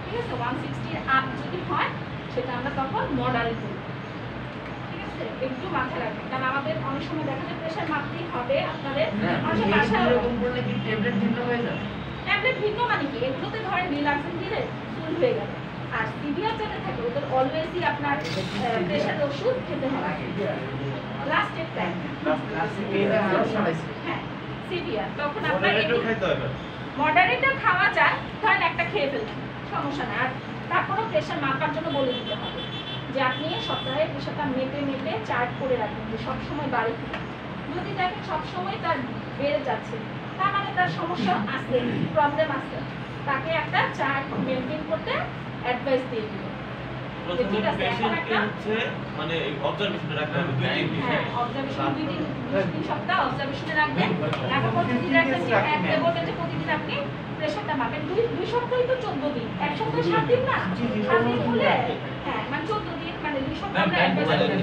ঠিক আছে? 160 আপ যদি হয় সেটা আমরা তখন মডারেট বলবো, ঠিক আছে? একটু মাথায় রাখবেন, কারণ আমাদের অনেক সময় দেখা যায় প্রেশার মাপতেই হবে আপনাদের, অনেক বাসায় এরকম করলে কি ট্যাবলেট ভিন্ন হয়ে যাবে? ট্যাবলেট ভিন্ন মানে কি, এগুলোতে ধরেন রিল্যাক্সিং দিলে ফুল হয়ে গেল, আর সিভিয়ার যেটা থাকে ওদের অলওয়েজই আপনার প্রেশারের ওষুধ খেতে হবে লাস্টের টাইম। হ্যাঁ, সিভিয়ার তখন আপনার মডারেটও খাওয়া যায়, ধরেন একটা খেয়ে ফেলছেন, সমস্যা না। আর তারপরও প্রেশার মাপার জন্য বলে দিতে হবে যে আপনি সপ্তাহে প্রেশারটা মেপে চার্ট করে রাখবেন যে সবসময় বাড়ে কিনা। যদি দেখেন সবসময় তার বেড়ে যাচ্ছে, তার মানে তার সমস্যা আছে, প্রবলেম আছে, তাকে একটা চার্ট মেনটেন করতে অ্যাডভাইস দিয়ে দিবেন। ঠিক আছে, এখন একটা মানে অবজারভেশনে রাখতে হবে 2-3 দিন। হ্যাঁ, অবজারভেশন 2 সপ্তাহ অবজারভেশনে রাখবেন। এখন প্রতিদিন একটা একটা বলবেন যে প্রতিদিন আপনি প্রেশারটা মাপেন। 2 সপ্তাহই তো 14 দিন, এক সপ্তাহ 7 দিন না, 7 দিন হলে হ্যাঁ মানে 14 দিন, মানে 2 সপ্তাহ আমরা অ্যাডভাইস করি।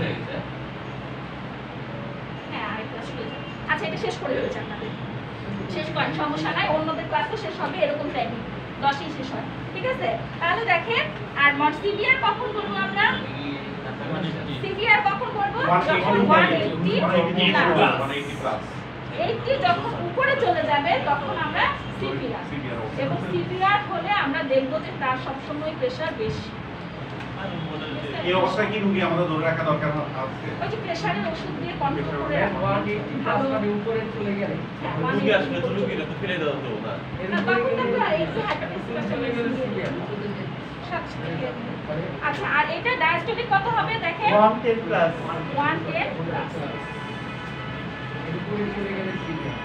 হ্যাঁ, আরেকটা শুরু হয়ে যাবে। আচ্ছা, এটা শেষ করে দিচ্ছি আপনাদের, শেষ করেন, সমস্যা নাই, অন্যদের ক্লাস তো শেষ হবে এরকম টাইমিং 10ই শেষ হয়, ঠিক আছে? তাহলে দেখেন, আর সিভিয়ার কখন করবো আমরা? সিভিয়ার কখন করবো? যখন 180 যখন উপরে চলে যাবে তখন আমরা সিভিয়ার, এবং সিভিয়ার হলে আমরা দেখবো যে তার সবসময় প্রেশার বেশি। এই অবস্থায় কি রোগী আমাদের ধরে রাখা দরকার আছে? ওই যে প্রেশারের ওষুধ দিয়ে কন্ট্রোল করে রাখা। 180 উপরে চলে গেলে হ্যাঁ, রোগী আসলে তো রোগীরা তো ফেলে দেওয়া তো না। আচ্ছা, আর এটা ডায়াস্টোলিক কত হবে দেখেন? 110 প্লাস 110 প্লাস। উপরে চলে গেলে সিভিয়ার।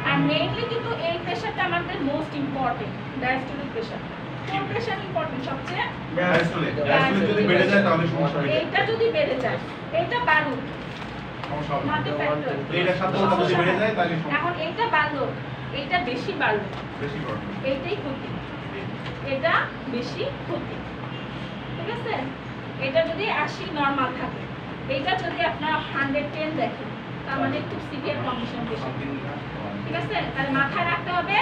আর মেইনলি কিন্তু এই প্রেশারটা আমাদের মোস্ট ইম্পর্টেন্ট, ডায়াস্টোলিক প্রেশার। কোন প্রেশার ইম্পর্টেন্ট সবচেয়ে? ডায়াস্টোলিক যদি বেড়ে যায় তাহলে সমস্যা হবে। এইটা যদি বেড়ে যায়, এইটা বাড়ুক, সমস্যা হবে। Not a factor. এইটার সাথে যদি বেড়ে যায় তাহলে সমস্যা। এখন এইটা বাড়লো, এইটা বেশি বাড়লো, বেশি করে। এইটাই ক্ষতি, এটা বেশি ক্ষতি, ঠিক আছে? এটা যদি 80 নরমাল থাকে, এইটা যদি আপনার 110 দেখেন, তার মানে খুব সিভিয়ার কন্ডিশন পেশেন্ট, ঠিক আছে? তাহলে মাথায় রাখতে হবে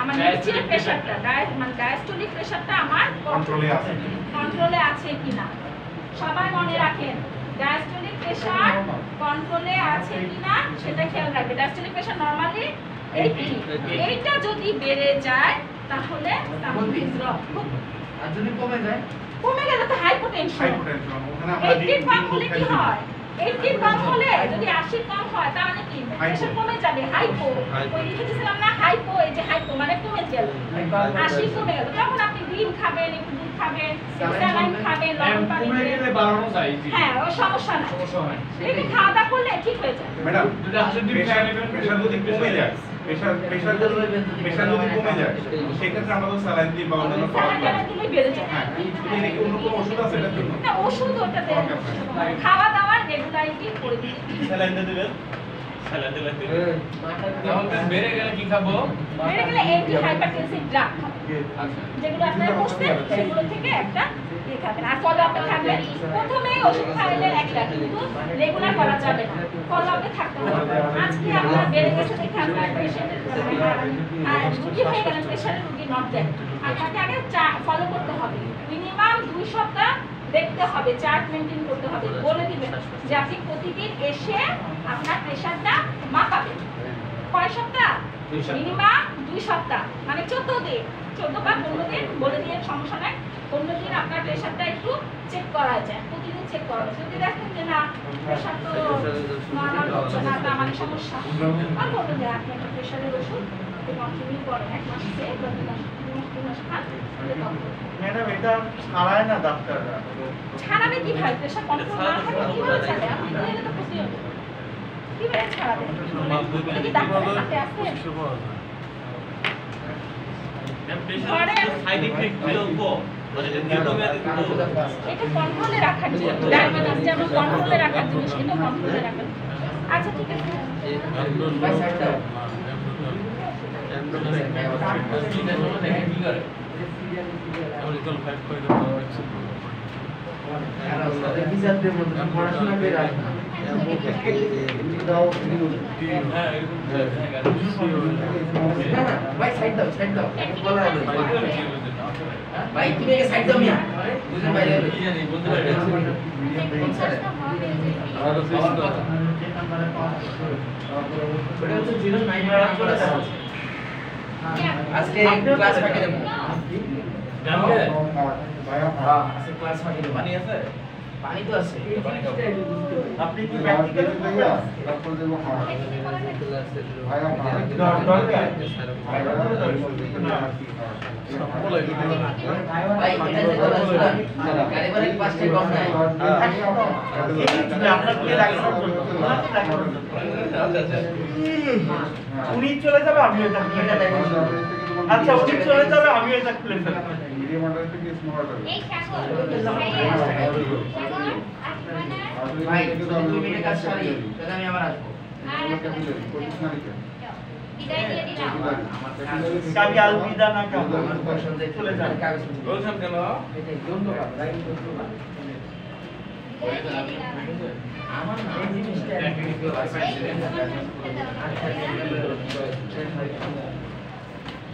আমার নিচের প্রেশারটা, মানে ডায়াস্টোলিক প্রেশারটা আমার কন্ট্রোলে আছে কিনা। সবাই মনে রাখেন, ডায়াস্টোলিক প্রেশার কন্ট্রোলে আছে কিনা সেটা খেয়াল রাখবে। ডায়াস্টোলিক প্রেশার নরমালি 80, এইটা যদি বেড়ে যায় তাহলে something is wrong। আর যদি কমে যায় কমে গেলে তো হাইপোটেনশন। ওখানে আমরা 80 কম হলে কি হয়? 80 কম হলে যদি 80 কম হয় তার মানে কি প্রেশার কমে যাবে, হাইপো। ওই লিখেছিলাম না হাইপো, এই যে হাইপো মানে কমে গেল, 80 কমে গেল। তখন আপনি ডিম খাবেন, একটু দুধ খাবেন, স্যালাইন খাবেন, লবণ পানি কমে গেলে বাড়ানো যায় জি। হ্যাঁ, ওই সমস্যা নাই। সমস্যা হয়। এটা খাওয়া দাওয়া করলে ঠিক হয়ে যায়। ম্যাডাম যদি হাসির ডিম খেয়ে নেবেন প্রেশার যদি কমে যায়, প্রেশার যদি কমে যায় সেক্ষেত্রে আমরা তো স্যালাইন দিই বা অন্যান্য স্যালাইন দিলে বেড়ে যায়। হ্যাঁ, কিন্তু নাকি অন্য কোনো ওষুধ আছে এটার জন্য? না, ওষুধ ওটাতে খাওয়া দাওয়ার রেগুলারিটি করে দিতে। স্যালাইন দিয়ে দিবেন, স্যালাইন দিলে তাহলে বেড়ে গেলে কি খাবো? বেড়ে গেলে অ্যান্টি হাইপারটেনসিভ ড্রাগ যেগুলো আপনারা বসছেন সেগুলো থেকে একটা দিয়ে খাবেন। আর ফলো আপে থাকবেন, প্রথমে ওষুধ খাইলে একটা, কিন্তু রেগুলার করা যাবে না, ফলো আপে থাকতে হবে। আজকে আপনার বেড়ে গেছে দেখে আপনার পেশেন্টের রুগী হয়ে গেলেন, পেশেন্টের রুগী নট দেন, আপনাকে আগে ফলো করতে হবে। মিনিমাম 2 সপ্তাহ দেখতে হবে, চার্ট মেনটেন করতে হবে। বলে দিবেন যে আপনি প্রতিদিন এসে আপনার প্রেশারটা মাপাবেন। কয় সপ্তাহ? মিনিমাম 2 সপ্তাহ, মানে 14 দিন, 14 বা 15 দিন বলে দিয়ে সমস্যা নাই। 15 দিন আপনার প্রেশারটা একটু চেক করা যায়, প্রতিদিন চেক করা যায়। যদি দেখেন যে না প্রেশার তো নর্মাল হচ্ছে না, তার মানে সমস্যা, আর বলবেন যে আপনি একটা প্রেশারের ওষুধ কন্টিনিউ করেন, 1 মাস থেকে 2 মাস 3 মাস খান। ম্যাডাম এটা ছাড়ায় না ডাক্তাররা? ছাড়াবে কিভাবে? প্রেশার কন্ট্রোল না থাকলে কিভাবে ছাড়বে? আপনি তো এটা তো বুঝতে হবে কিভাবে ছাড়াবে। এটা কি ডাক্তারের হাতে আছে? সাইড ইফেক্ট কম, মানে দীর্ঘমেয়াদী এটা কন্ট্রোলে রাখার জন্য, ডায়াবেটিস যেমন কন্ট্রোলে রাখার জিনিস, এটা কন্ট্রোলে রাখার। আচ্ছা ঠিক আছে। ভাই সাইড দাও পড়াশোনা করে রাখবেন ভাই সাইড দাও বলা হবে ভাই তুমি একে সাইড দাও মিয়া বুঝুন ভাই আজকে ক্লাস ফাঁকি দেবো আজকে ক্লাস ফাঁকি দেবো পানি আছে পানি তো আছে আপনি কি প্র্যাকটিক্যাল ভাইয়া তারপর দেব হ্যাঁ ভাইয়া ভাই এটা যে বলা গাড়ি ভাড়া কি 5 টাকা কম নাই আপনার কি রাখছেন উনি চলে যাবে আমি এটা এটা দেখেন আচ্ছা উনি চলে যাবে আমি এটা খুলে ফেলবো মিডিয়াম অর্ডার থেকে স্মল অর্ডার এই কাগজ ভাই যদি 2 মিনিট কাজ করি তাহলে আমি আবার আসবো কাবি আলবিদা না কাবি আমার পছন্দ চলে যাবে কাগজ বলছেন কেন? এটাই ধন্যবাদ ভাই ধন্যবাদ আমার না এই জিনিসটা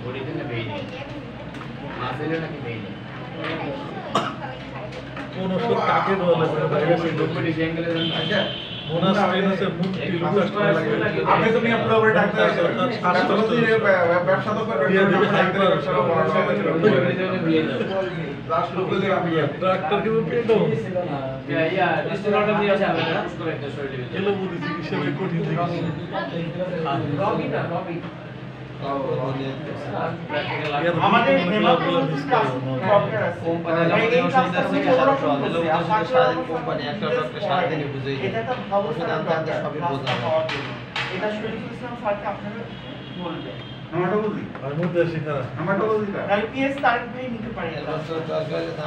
বডিতে বেই মাসেলে নাকি বেই কোন ওষুধ কাকে দেওয়া লাগবে বাইরে সেই বডি অ্যাঙ্গেলে আচ্ছা মোনাস ট্রেনাসে মুক্তি লুকাস করা লাগে আপনি তো মিয়া পুরো পুরো ডাক্তার আছেন ব্যবসা তো করবেন ডাক্তারের ব্যবসা লাস্ট লোক দিয়ে আমি ডাক্তার কি পেয়ে দাও ইয়া ডিস্ট্রিবিউটর দিয়ে যাবে না করে একটা শরীরে এলো বুদ্ধি চিকিৎসা কঠিন জিনিস রবি না রবি আমাদের হেমাটোলজিস্ট ডক্টর আছে কোম্পানি একটা ডক্টর সারাদিনই বুঝেই এটা তো ওষুধ আনতে আনতে সবই বোঝা এটা শরীফুল ইসলাম স্যারকে আপনারা বলবেন হেমাটোলজি আর মধ্যে শিখারা হেমাটোলজিটা তাহলে পিএস তারিখ ভাই নিতে পারি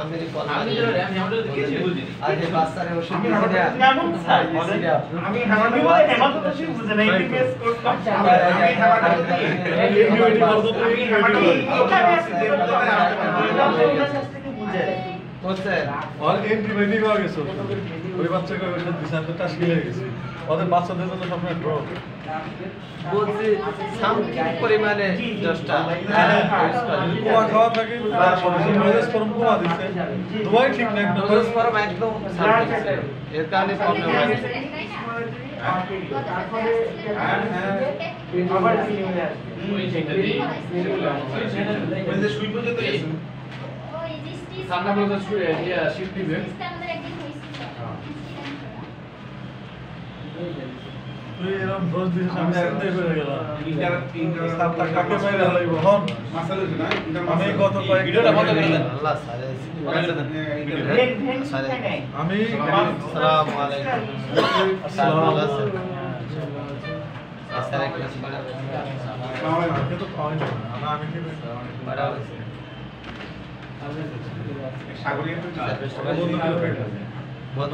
আমি আমরা দেখেছি বুঝি আজ এই বাচ্চারে ওষুধ কেমন স্যার আমি আমি বলে হেমাটোলজি বুঝে না এই পিএস কোর্স করতে আমি হেমাটোলজি ইমিউনিটি করতে তো বুঝে আর অ্যান্টিবায়োটিক হয়ে গেছে ওই বাচ্চাকে ওষুধ দিছে আমি তো টাস খেয়ে গেছি ওদের বাচ্চাদের জন্য সবসময় ড্রপ বলছি সামথিং পরিমাণে দশটা কোয়া খাওয়া থাকে মেজাজ ফরম কোয়া দিচ্ছে তোমায় ঠিক না একদম ডোজ ফরম একদম এর কারণে প্রবলেম হয় তারপরে আবার রিনিউয়াল আসবে ওই যে সুই পর্যন্ত গেছে সামনে বলতে শিফট দিবে তুই এরকম দোষ দিস আমি চিন্তাই করে গেলাম ইন্টার সাতটা কাকে বাইরে হলাইব হন মাসাল হইছে না আমি গত কয়েক ভিডিওটা বন্ধ করে দেন আল্লাহ স্যার আমি আসসালামু আলাইকুম আসসালামু আলাইকুম স্যার একটা আমাকে তো পাওয়াই না আমি কি বড় সাগরিয়া বন্ধ করে বন্ধ